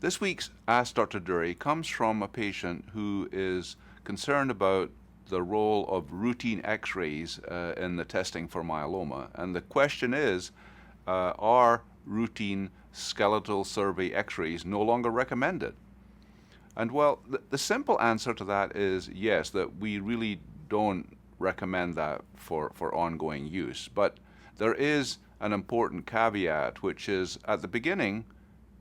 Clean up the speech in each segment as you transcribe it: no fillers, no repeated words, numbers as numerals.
This week's Ask Dr. Durie comes from a patient who is concerned about the role of routine x-rays in the testing for myeloma. And the question is, are routine skeletal survey x-rays no longer recommended? And well, the simple answer to that is yes, that we really don't recommend that for ongoing use. But there is an important caveat, which is at the beginning,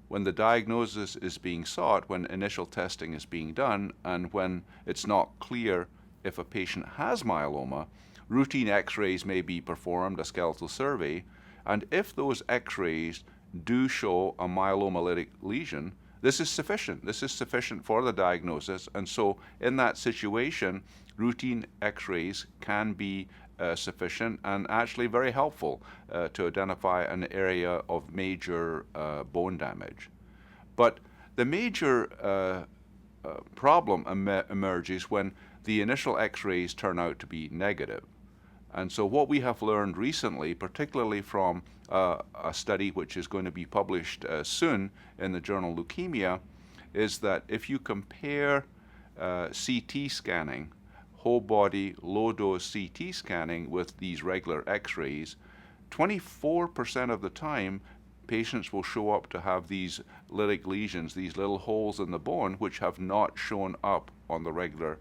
when the diagnosis is being sought, when initial testing is being done, and when it's not clear if a patient has myeloma, routine x-rays may be performed, a skeletal survey, and if those x-rays do show a myelomolytic lesion, this is sufficient. This is sufficient for the diagnosis, and so in that situation, routine x-rays can be sufficient and actually very helpful to identify an area of major bone damage. But the major problem emerges when the initial x-rays turn out to be negative. And so what we have learned recently, particularly from a study which is going to be published soon in the journal Leukemia, is that if you compare CT scanning, whole body low dose CT scanning with these regular x-rays, 24% of the time patients will show up to have these lytic lesions, these little holes in the bone, which have not shown up on the regular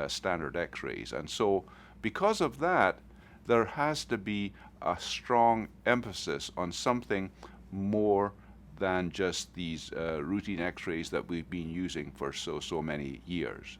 standard x-rays. And so because of that, there has to be a strong emphasis on something more than just these routine x-rays that we've been using for so many years.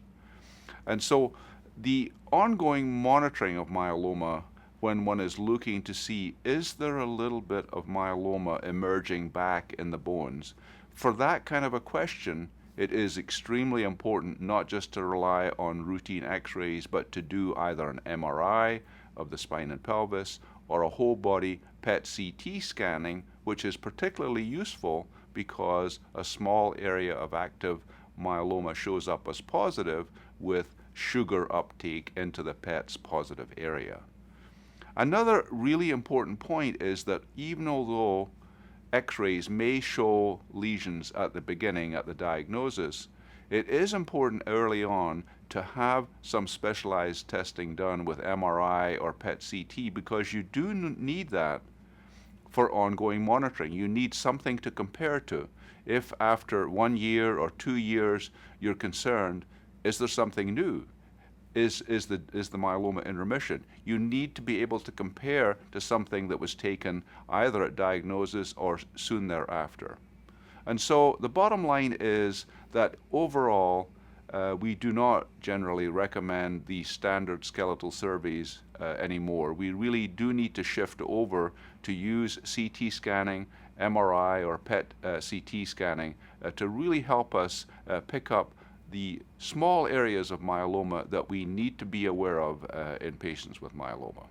And so the ongoing monitoring of myeloma, when one is looking to see, is there a little bit of myeloma emerging back in the bones? For that kind of a question, it is extremely important not just to rely on routine x-rays, but to do either an MRI of the spine and pelvis or a whole body PET-CT scanning, which is particularly useful because a small area of active myeloma shows up as positive with sugar uptake into the PET's positive area. Another really important point is that even although x-rays may show lesions at the beginning, at the diagnosis, it is important early on to have some specialized testing done with MRI or PET-CT because you do need that for ongoing monitoring. You need something to compare to. If after 1 year or 2 years you're concerned, is there something new? Is the myeloma in remission? You need to be able to compare to something that was taken either at diagnosis or soon thereafter. And so the bottom line is that overall, we do not generally recommend the standard skeletal surveys anymore. We really do need to shift over to use CT scanning, MRI or PET-CT scanning to really help us pick up the small areas of myeloma that we need to be aware of in patients with myeloma.